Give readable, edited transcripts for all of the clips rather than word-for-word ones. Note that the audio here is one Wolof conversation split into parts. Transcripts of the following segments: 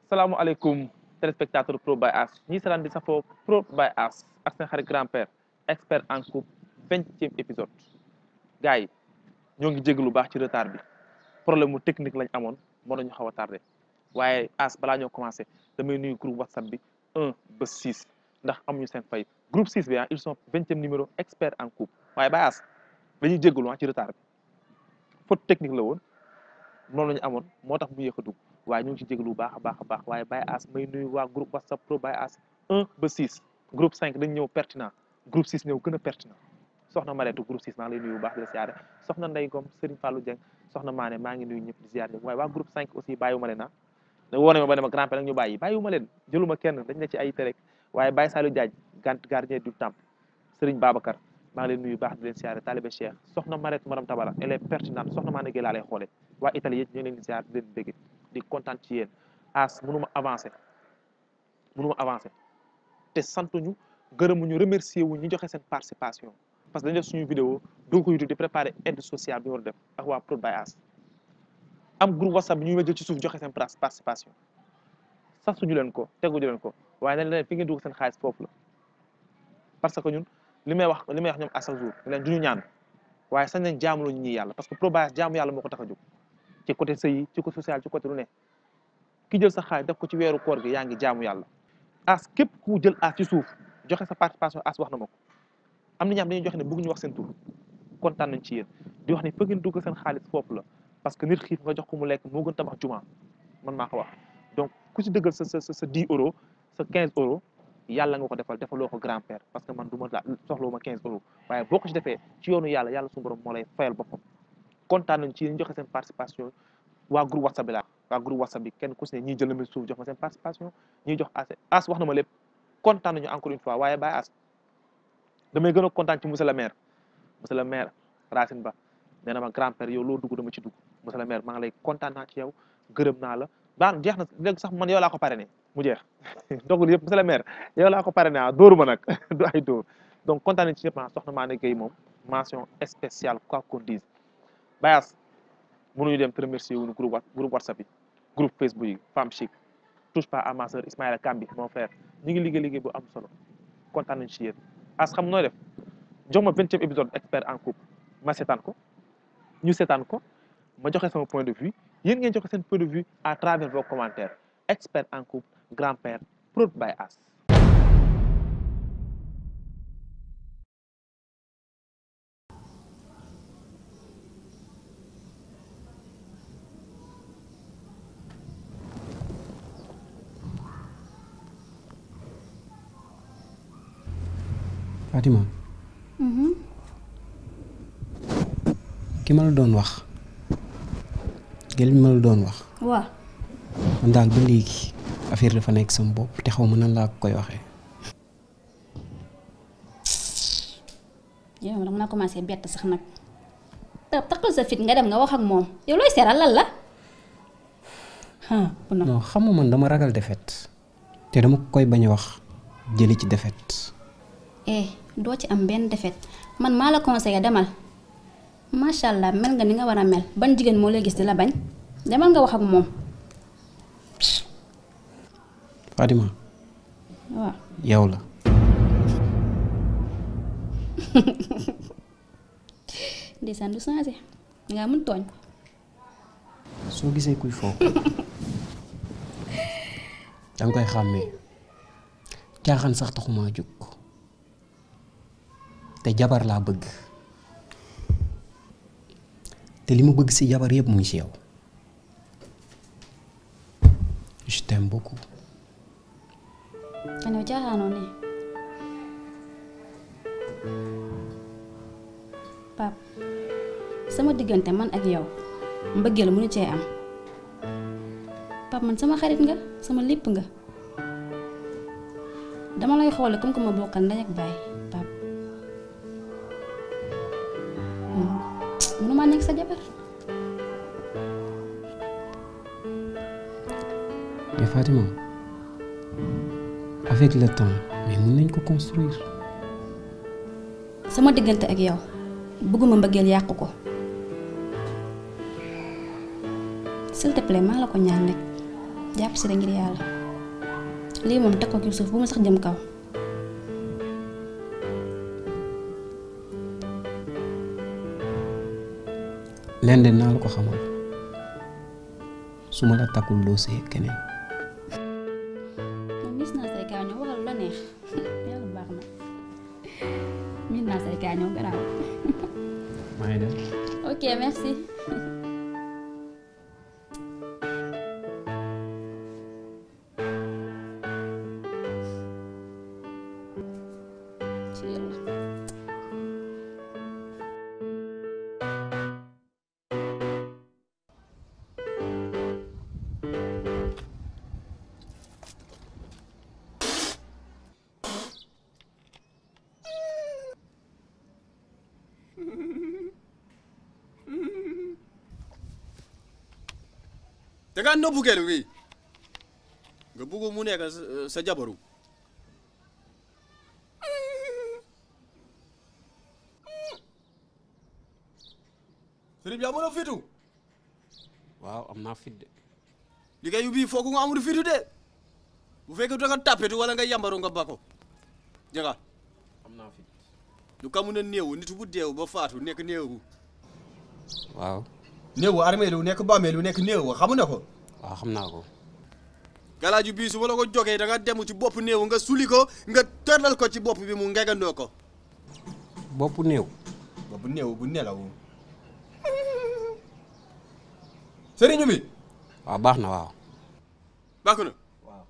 Assalamualaikum téléspectateur Pro by As ñi seetaan di safoo Pro by As ak seen xarit grand-père expert en couple 20e épisode gars yi ñoo ngi jégg lu baax ci retard bi problème mu technique lañ amoon moo nañu xaw a tardé waaye As balaa ñoo commencé damay nuyu groupe WhatsApp bi 1 ba 6 ndax amuñu seen fay groupe 6 bi ils sont 20e numéro expert en couple waaye by As dañuy jéggalu ci retard bi faute technique la woon noonu la ñu amoon moo tax mu yéex a dugg waaye ñu ngi ci jéglu bu baax a baax waaye Baye As may nuyu waa groupe WhatsApp Pro Baye As 1 ba 6 groupe 5 dañ ñëw pertinent groupe 6 ñëw gën a pertinent soxna Mareetu groupe 6 maa ngi lay nuyu bu baax di la siyaare soxna Ndey Ngom Serigne Fallou Dieng soxna Mané maa ngi nuyu ñëpp di siyaare ñëpp waaye waa groupe 5 aussi bàyyiwuma leen da woone ma ba ne ma grand-père nag ñu bàyyiwuma leen jëluma kenn dañ ne ci ay tere waaye Baye Saliou Diagne gardien du temple Serigne Babacar maa ngi leen nuyu baax di leen siyaare Talibé Cheikh soxna Mareetu madame Tabara elle est pertinente soxna Mané Gueye laa lay xoole waa Italie yëpp ñu leen di siyaare di leen bëgg di kontaan ci yéen As mënuma avancer te santuñu gërëmuñu remercier wu ñu joxe seen participation parce que dañu def suñu vidéo doo ko YouTube di préparer aide sociale bi war a def ak waa Pro by As am groupe WhatsApp bi ñu ma jël ci suuf joxe seen participation santuñu leen ko teguñu leen ko waaye nañ leen fi ngeen dugg seen xaalis foofu la parce que ñun li may wax ñoom à chaque jour leen duñu ñaan waaye sañ nañ jaamuloo ñu ñuy yàlla parce que Pro by As jaamu yàlla moo ko tax a jóg ci côté sëy ci côté social ci côté lu ne ki jël sa xaalis def ko ci weeru koor gi yaa ngi jaamu yàlla As képp ku jël As ci suuf joxe sa participation As wax na ma ko am na ñaam dañuy joxe ne bëgg ñu wax seen tur kontaan nañ ci yéen di wax ne fa ngeen dugg seen xaalis foofu la parce que nit xiif nga jox ko mu lekk moo gën tabax juma man maa ko wax donc ku ci dëggal sa 10 euros sa 15 euros yàlla nga ko defaloo ko grand-père parce que man du ma la soxloo ma 15 euros waaye boo ko ci defee ci yoonu yàlla suñu borom moo lay fayal boppam kontaan nañ ci yéen joxe seen participation waa groupe WhatsApp bi waa groupe WhatsApp bi kenn ku si ne ñii jël na suuf jox ma seen participation ñii jox As wax na ma lépp kontaan nañu encore une fois waaye Baye As damay gën a kontaan ci monsieur le maire Racine Ba nee na ma grand-père yow loo dugg dama ci dugg monsieur le maire maa ngi lay kontaan naa ci yow gërëm naa la baan jeex na léegi sax man yow laa ko parrainé mu jeex dogul yëpp monsieur le maire yow laa ko parrainé dóoru ma nag du ay dóor donc kontaan nañ ci ñëpp soxna Mané Gueye moom mention spéciale quoi qu'on dise Baye As mënuñu dem te remercier wuñu groupe WhatsApp yi groupe Facebook yi Femme Chic touche pas à ma sœur Ismaïla Kambi mon frère ñu ngi liggéey bu am solo kontaan nañ ci yéen As xam nooy def jox ma 20e épisode expert en couple ma seetaan ko ñu seetaan ko ma joxe sama point de vue yéen ngeen joxe seen point de vue à travers vos commentaires expert en couple grand-père Pro by As Fatima ki ma la doon wax gel bi ma la doon wax waaw man daal ba léegi affaire dafa nekk sama bopp te xaw ma nan laa koy waxee yow dama naa commencé bett sax nag taxal sa fit nga dem nga wax ak moom yow looy seeral lan la non xam nga man dama ragal defet te dama koy bañ a wax jëli ci defet doo ci am benn defet man maa la conseillé demal macha allah mel nga ni nga war a mel ban jigéen moo lay gis di la bañ demal nga wax ak moom. Fatima. waaw yow la. ndeysaan du changé nga mën tooñ. soo gisee kuy foofu danga koy xàmmee caaxaan sax taxumaa jóg te jabar laa bëgg te li ma bëgg ci jabar yëpp mu ngi ci yow je t'aime beaucoup. Ano caaxaanoo ne Pap sama diggante man ak yow mbëggeel mënu cee am Pap man sama xarit nga sama lépp nga dama lay xoole comme que ma bokkal ndey ak baay Pap mënuma nekk sa jabar mais Fatima avec le temps mais mën nañ ko construire. sama diggante ak yow bëgguma mbëggeel yàq ko s'il te plaît maa la ko ñaan rek jàpp si ngir yàlla lii moom teg ko ci suuf bu ma sax jëm kaw. lenn de naa la ko xamal su ma la takkul doo sëy keneen. moom mis naa say kaañoo waxal la neex yàlla baax na mis naa say kaañoo garaaw. maa ngi dem. ok merci. da ngaa noppu kenn wi nga bëgg mu nekk sa jabaru sëriñ bi amoon na fitu waaw am naa fit de. liggéeyu bii foog nga amul fitu de bu fekkee da nga tàppetu wala nga yambaru nga bako jaga am naa fit. lu kamu ne néew nit bu deew ba faatu nekk néew waaw. néew armée lu nekk bàmmee lu nekk néew xamu ne ko waaw xam naa ko. galaaju bii su ma la ko jógee da nga dem ci bopp néew nga suli ko nga tërlal ko ci bopp bi mu ngegandoo ko boppu néew. boppu néew bu nelaw sëriñu bi waaw baax na waaw. baax na waaw.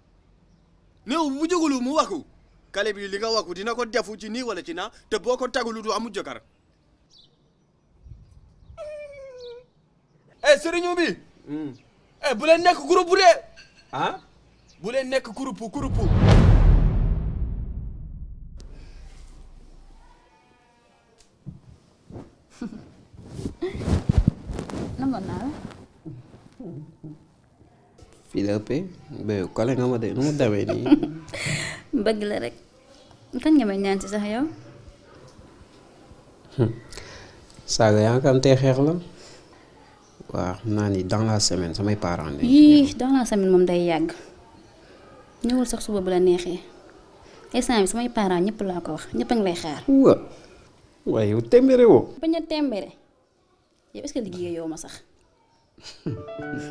néew bu jógulu mu waxu kale bi li nga waxu dina ko defu ci nii wala ci naa te boo ko tagulu du amul jëkkër sëriñu bi bu leen nekk groupe de ah. bu leen nekk groupe namoon naa la. fii la ëppee ba kole nga ma de nu mu demee nii. bëgg la rek kañ nga may ñaan ci sax yow. saaga yaa ngi am tey xeex la. waaw xam naa ni dans la semaine samay parents ne. yii dans la semaine moom day yàgg ñëwul sax suba bu la neexee instant bi samay parents ñëpp laa ko wax ñëpp a ngi lay xaar. waaye yow témbéré woo. bañ a témbéré yow est-ce que liggéey yow ma sax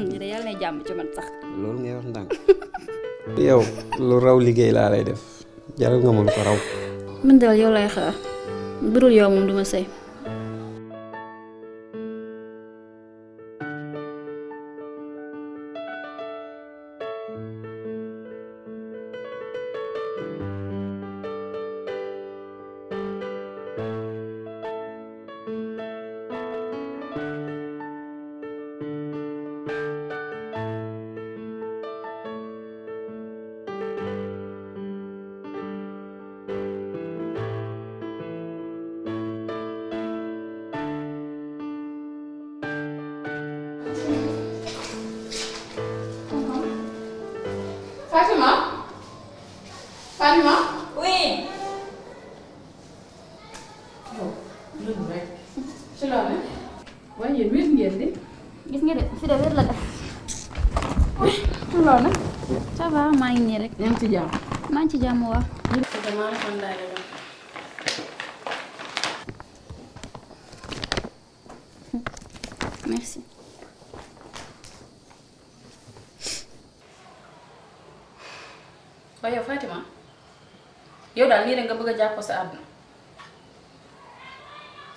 ñu de yàlla ne jàmm ci man sax. loolu ngay wax ndànk. yow lu raw liggéey laa lay def jaral nga ma lu ko raw. man daal yow lay xaar budul yow moom duma sëy. Fatima. Oui. dëgg rek. ci loolu ne. waaye yéen wér ngeen di. gis nga de fi de wér la def. ci loolu ne. ça va maa ngi nii rek. yaa ngi ci jàmm. maa ngi ci jàmm waa. merci. waaye yow Fatima yow daal nii rek nga bëgg a jàpp sa àdduna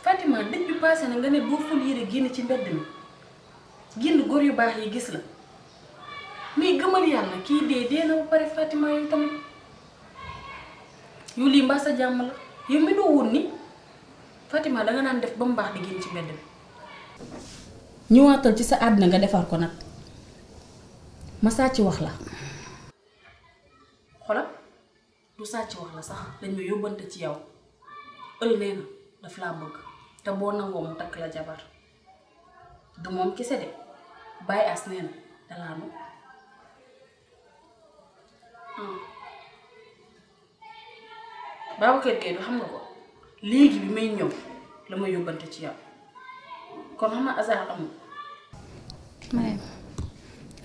Fatima dëj bi passé na nga ne boo ful yére génn ci mbedd mi génn góor yu baax yi gis la mais gëmal yàlla kii dee na ba pare Fatima yow tamit yow lii mbaa sa jàmm la yow mi doo woon ni Fatima danga naan def ba mu baax di génn ci mbedd mi ñëwaatal ci sa àdduna nga defar ko nag ma sàcc wax la xoolal du sàcc wax la sax dañ ma yóbbante ci yow ël nee na daf laa bëgg te boo nangoo mu takk la jabar du moom kese de Baye As nee na dalaa nopp Babacar Gueye du xam nga ko léegi bi may ñëw la ma yóbbante ci yow kon xam na hasard amul. Marème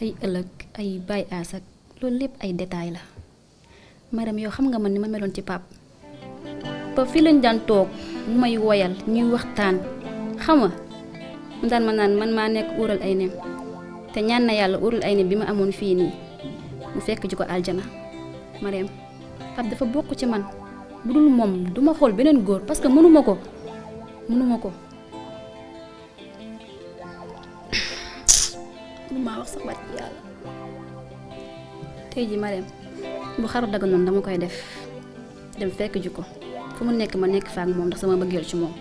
ay ëllëg ay bàyyi aas ak loolu lépp ay détails la Marème yow xam nga man ni ma meloon ci pap ba fii lañ daan toog mu may woyal ñuy waxtaan xam nga mu daan ma naan man maa nekk uural ay nem te ñaan na yàlla uural ay nem bi ma amoon fii nii mu fekk ji ko aljana Marème pap dafa bokk ci man bu dul moom duma xool beneen góor parce que mënuma ko mënuma wax sax barki yàlla tey ji Marème bu xaru daga noonu dama koy def dem fekk ji ko fu mu nekk ma nekk fa ak moom ndax sama bëggeel ci moom.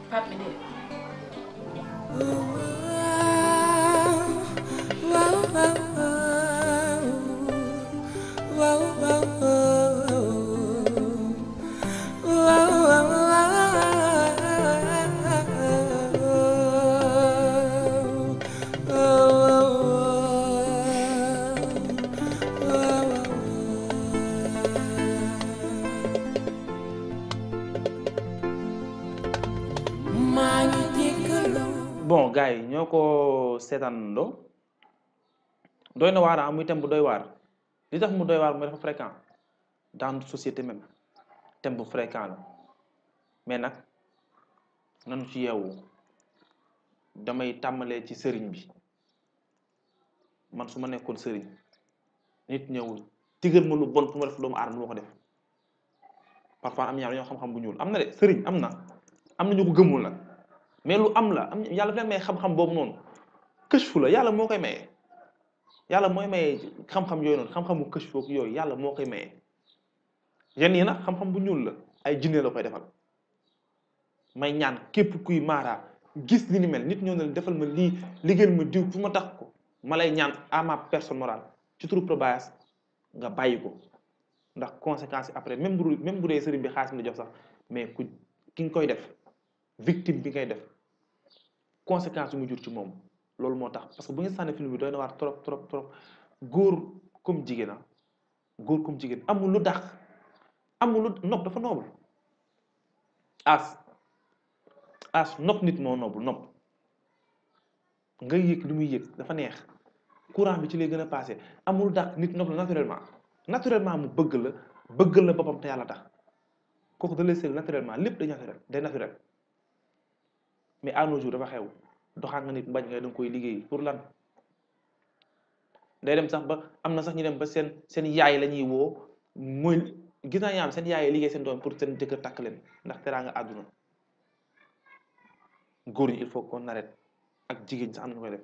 Pape mi de bon gars yi ñoo ko seetaanandoo doy na waar muy thème bu doy waar li tax mu doy waar mooy dafa fréquent dans notre société même thème bu fréquent la mais nag nanu ci yeewu damay tàmmalee ci sëriñ bi man su ma nekkoon sëriñ nit ñëw digal ma lu bon fu ma def doomu aadama lu ma ko def parfois am ñaar ñoo xam-xam bu ñuul am na de sëriñ am na ñu ko gëmul nag mais lu am la am yàlla dafa may xam-xam boobu noonu këchfu la yàlla moo koy maye yàlla mooy maye xam-xam yooyu noonu xam-xamu këchfu yooyu yàlla moo koy maye yenn yi nag xam-xam bu ñuul la ay jinne la koy defal may ñaan képp kuy maaraa gis li ni mel nit ñoo ne defal ma lii liggéeyal ma diw fu ma tax ko ma lay ñaan à ma personne morale ci turu Probayas nga bàyyi ko ndax conséquences yi après même bu dee sëriñ bi xaalis mi la jox sax mais ki nga koy def victime bi ngay def conséquence yu mu jur ci moom loolu moo tax parce que bu ñu sànni film bi doy na waar trop góor comme jigéen góor comme jigéen amul lu dàq amul lu nopp dafa noble as nopp nit moo noble nopp nga yëg li muy yëg dafa neex courant bi ci lay gën a passé amul dàq nit nopp la naturellement mu bëggal la boppam te yàlla tax kooku da lay sël naturellement lépp day naturel mais à nos jours dafa xew doxaan nga nit bañ nga da nga koy liggéey pour lan day dem sax ba am na sax ñu dem ba seen yaay la ñuy woo mooy gis naa ñaam seen yaay liggéey seen doom pour seen jëkkër takk leen ndax teraa nga àdduna góor ñi il faut qu'on arrête ak jigéen sax am na koy def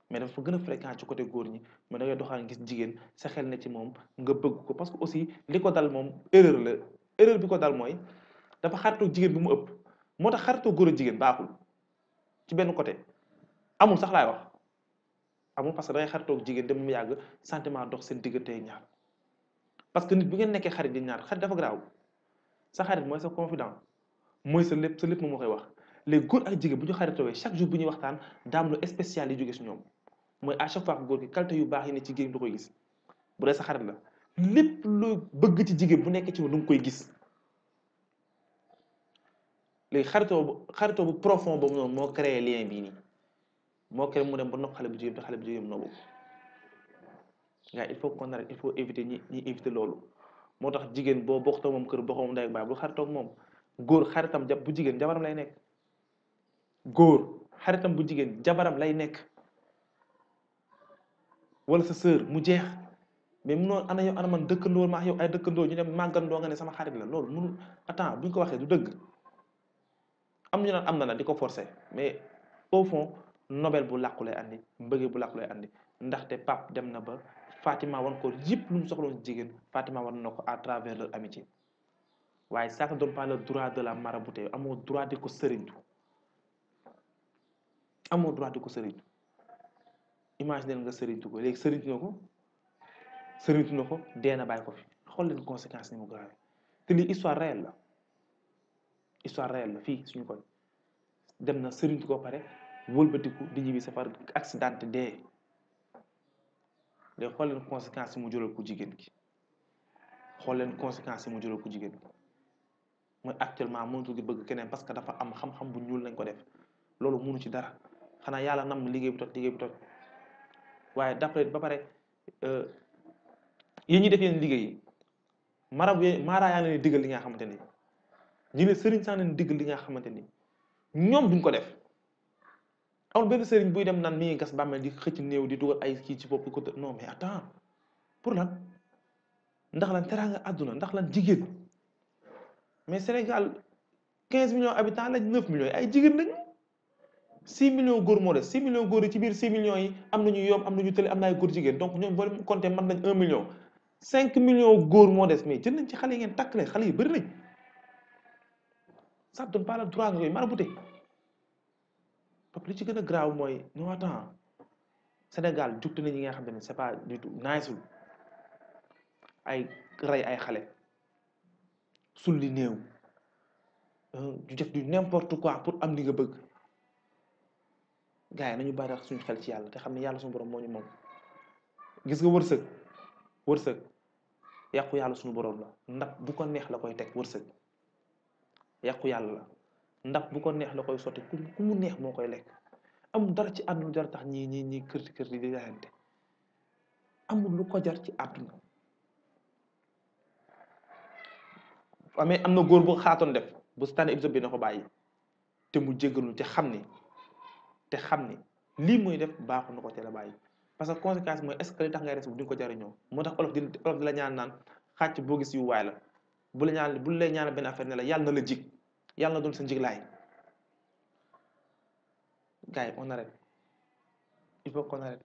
mais dafa gën a fréquent ci côté góor ñi mais da ngay doxaan gis jigéen sa xel ne ci moom nga bëgg ko parce que aussi li ko dal moom erreur bi ko dal mooy dafa xaritoo jigéen bi mu ëpp moo tax xaritoo góor a jigéen baaxul ci benn côté amul sax laay wax amul parce que dangay xaritoog jigéen dem mu yàgg sentiment dox seen diggante ñaar parce que nit bu ngeen nekkee xarit di ñaar xarit dafa garaaw sa xarit mooy sa confident mooy sa lépp moom moo koy wax les góor ak jigéen bu ñu xaritoowee chaque jour bu ñuy waxtaan daam lu spécial yi jóge si ñoom mooy à chaque fois que góor gi qualité yu baax yi ne ci jigéen da koy gis bu dee sa xarit la lépp lu bëgg ci jigéen bu nekk ci moom du nga koy gis léegi xaritoo bu profond boobu noonu moo créé lien bii nii moo créé mu dem ba nopp xale bu jigéen te xale bu jigéen nobbu gars il faut qu'on arrête il faut éviter ñi éviter loolu moo tax jigéen boo bokkutoo moom kër bokkoo moom ndey ak baay bu xaritoog moom góor xaritam bu jigéen jabaram lay nekk lay nekk wala sa sœur mu jeex mais munoo ana yow ana man dëkkandoo ma yow ay dëkkandoo ñu dem màggandoo nga ne sama xarit la loolu munul attends bu ñu ko waxee du dëgg am ñu naan am na di ko forcer mais au fond nobel bu làqu lay andi mbëggee bu làqu lay andi ndaxte Pape dem na ba Fatima wan ko yëpp lu mu soxloon jigéen Fatima wan na ko à travers leur amitié waaye ça ne donne pas le droit de la marabouter amoo droit di ko sëriñtu imagine nga sëriñtu ko léegi sëriñtu na ko dee na bàyyi ko fi xool leen conséquence ni mu grave te lii histoire réelle la histoire réelle la fii suñu koñ dem na sëriñ ko pare wëlbatiku di ñibbi safar accidenté dee léegi xool leen conséquences yi mu jural ko jigéen gi xool leen conséquences yi mu jural ko jigéen gi mooy actuellement mënatul di bëgg keneen parce que dafa am xam-xam bu ñuul lañ ko def loolu mënu ci dara xanaa yàlla nam liggéey bu toj waaye d'après ba pare yéen ñi def yéen liggéey yi maaraa yaa leen diggal li nga xamante ni ñi ne sëriñ saa leen diggal li nga xamante ni ñoom duñ ko def amul benn sëriñ buy dem naan mi ngi gas bàmmeel di xëcc néew di dugal ay kii ci bopp ko non mais attends pour lan ndax lan teraanga àdduna ndax lan jigéen mais Sénégal 15 millions habitants lañ 9 millions yi ay jigéen lañu 6 millions góor moo des 6 millions góor yi ci biir 6 millions yi am nañu yoom am nañu tële am na ay góor jigéen donc ñoom boo leen compté mën nañ 1 million 5 millions góor moo des mais jël nañ ci xale yi ngeen takk leen xale yi bëri nañ ça donne pas le droit nga koy marabouté parce que li ci gën a graaw mooy non attends Sénégal jugte nañ ñi nga xam ne c'est pas du tout nice ay rey ay xale sulli néew du def du n'importe quoi pour am li nga bëgg gars yi nañu bàyyi suñu xel ci yàlla te xam ne yàlla suñu borom moo ñu moom gis nga wërsëg yàqu yàlla suñu borom la ndax bu ko neex la koy teg wërsëg yàqu yàlla la ndax bu ko neex la koy sotti ku mu neex moo koy lekk amul dara ci àdduna lu jar tax ñi kër di jaayante amul lu ko jar ci àdduna amee am na góor bu xaatoon def bu tànn épisode bi na ko bàyyi te mu jéggalu te xam ni lii muy def baaxul na ko teel a bàyyi parce que conséquence mooy est-ce que li tax ngay res bu di nga ko jariñoo moo tax olof di la ñaan naan xàcc boo gis yu waay la bu lay ñaan benn affaire ne la yàlla na la jig yàlla na doon sa njiglaay gars yi on arrête il faut qu'on arrête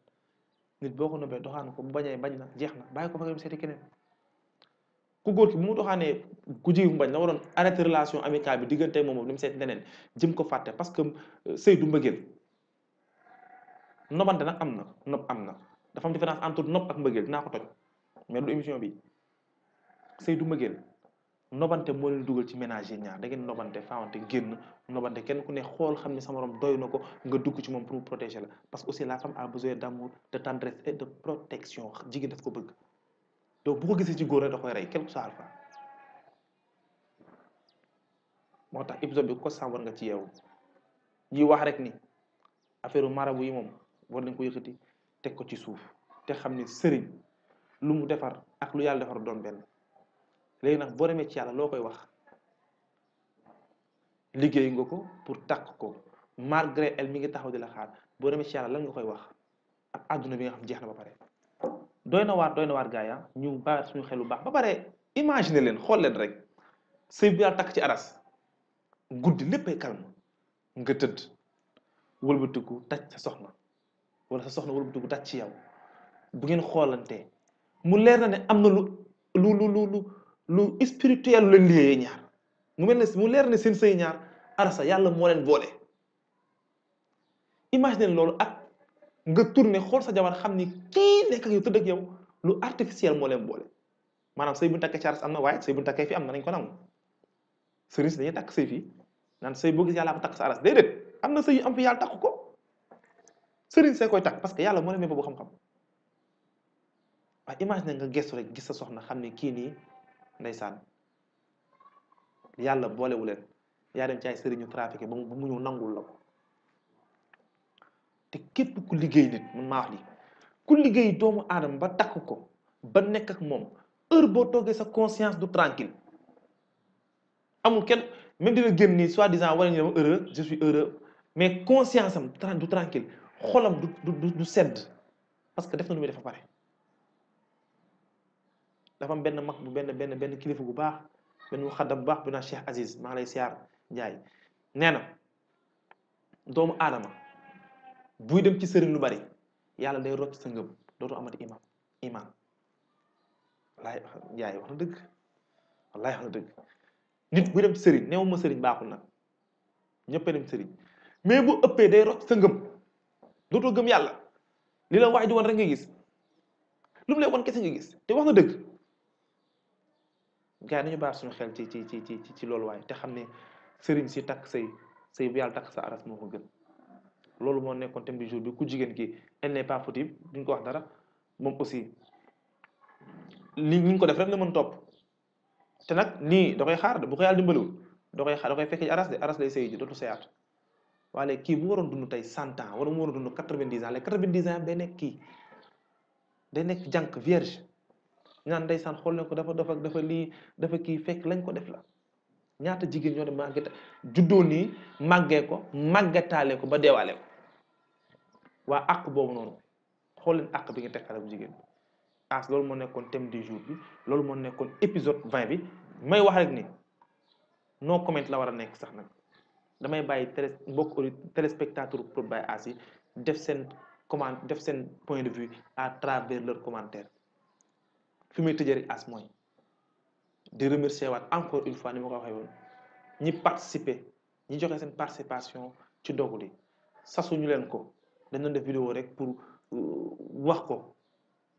nit boo ko nëbbee doxaan ko bu bañee bañ na jeex na bàyyi ko fa nga seeti keneen ku góor ki bu mu doxaanee ku jigéen mu bañ la waroon arrêté relation amicale bi diggante moom ni mu seeti neneen jëm ko fàtte parce que sëy du mbëggeel nobante nag am na dafa am différence entre nopp ak mbëggeel dinaa ko toj mais du émission bi sëy du mbëggeel nobante moo leen dugal ci ménage yi ñaar da ngeen nobante faawante génn nobante kenn ku ne xool xam ne sa morom doy na ko nga dugg ci moom pour protéger la parce que aussi la femme a besoin d'amour de tendresse et de protection jigéen daf ko bëgg donc bu ko gisee ci góor rek da koy rey quelque soit alpha moo tax épisode bi ku ko sàmm war nga ci yeewu yi wax rek ni affaire marabu yi moom war nañ ko yëkkati teg ko ci suuf te xam ni sëriñ lu mu defar ak lu yàlla defar doon benn léegi nag boo demee ci yàlla loo koy wax liggéey nga ko pour takk ko malgré elle mi ngi taxaw di la xaar boo demee ci yàlla lan nga koy wax ak àdduna bi nga xam jeex na ba pare doy na waar gars ya ñu bàyyi suñu xel bu baax ba pare imaginer leen xool leen rek sëy bi yàlla takk ci aras guddi léppay calme nga tëdd wëlbatiku taj sa soxna wala sa soxna wëlbatiku taj ci yow bu ngeen xoolantee mu leer na ne am na lu spirituel lu leen liyee ñaar mu mel ne mu leer ne seen sëy ñaar arasa yàlla moo leen boole imagine loolu ak nga tourné xool sa jabar xam ni kii nekk ak yow tëdd ak yow lu artificiel moo leen boole maanaam sëy bu ñu takkee ci aras am na waaye sëy bu ñu takkee fii am na nañ ko nangu sëriñ si dañuy takk sëy fii naan sëy boo gis yàlla ko takk sa aras déedéet am na sëy yu am fi yàlla takk ko sëriñ see koy takk parce que yàlla moo leen may boobu xam-xam waaye imagine nga gestu rek gis sa soxna xam ni kii nii ndeysaan yàlla boolewu leen yaa dem ci ay sëriñu trafiqué ba mu ñëw nangul la ko te képp ku liggéey nit man maa wax li ku liggéey doomu aadama ba takk ko ba nekk ak moom heure boo toogee sa conscience du tranquille amul kenn même dina génn nii soi-disant wala ñu ne heureux je suis heureux mais conscience am du tranquille xolam du sedd parce que def na lu muy def ba pare dafa am benn mag bu benn kilifa bu baax benn muxaddam bu baax bu naan Cheikh Aziz maa ngi lay siyaar Njaay nee na doomu aadama buy dem ci sëriñ lu bari yàlla day rocc sa ngëm dootu amati iman wallaay Njaay wax na dëgg wallaay wax na dëgg nit buy dem ci sëriñ neewu ma sëriñ baaxul nag ñëpp dem sëriñ mais bu ëppee day rocc sa ngëm dootoo gëm yàlla li la waaj di woon rek nga gis lu mu lay woon kese nga gis te wax na dëgg gars yi nañu baax suñu xel ci loolu waaye te xam ne sëriñ si takk sëy bu yàlla takk sa aras moo ko gën loolu moo nekkoon thème du jour bi ku jigéen ki elle n'est pas fautive duñ ko wax dara moom aussi li ñu ko def rek la mën topp te nag nii da koy xaar bu ko yàlla dimbaliwul da koy xaar da koy fekk ci aras lay sëy ji dootu sëyaat waaye kii bu waroon dund tey 100 ans wala mu waroon dund 90 ans les 90 ans day nekk kii day nekk jànq vierge ñaan ndeysaan xool leen ko dafa lii dafa kii fekk lañ ko def la ñaata jigéen ñoo ne màgget juddoo nii màggee ko màggetaale ko ba deewaale ko waa àq boobu noonu xool leen àq bi nga teg xale bu jigéen as loolu moo nekkoon thème du jour bi loolu moo nekkoon épisode 20 bi may wax rek ni no comment la war a nekk sax nag damay bàyyi mbokk téléspectateur Prod by As yi def seen point de vue à travers leur commentaire fi may tëjee rek as mooy di remercier waat encore une fois ni ma ko waxee woon ñi participer ñi joxe seen participation ci dogu li sasuñu leen ko dañ doon def vidéo rek pour wax ko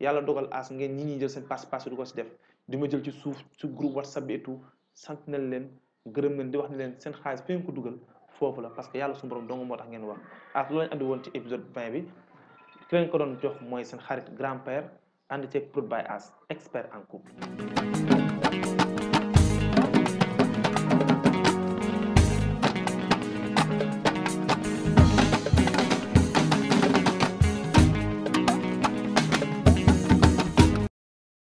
yàlla dogal as ngeen ñi jël seen participation di ko si def di ma jël ci suuf ci groupe WhatsApp bi et tout sant nañ leen gërëm leen di wax ne leen seen xaalis fi ngeen ko dugal foofu la parce que yàlla suñu borom dong moo tax ngeen wax as loolu lañ andi woon ci épisode 20 bi ki leen ko doon jox mooy seen xarit grand-père ànd ceeg Prod by As expert en couple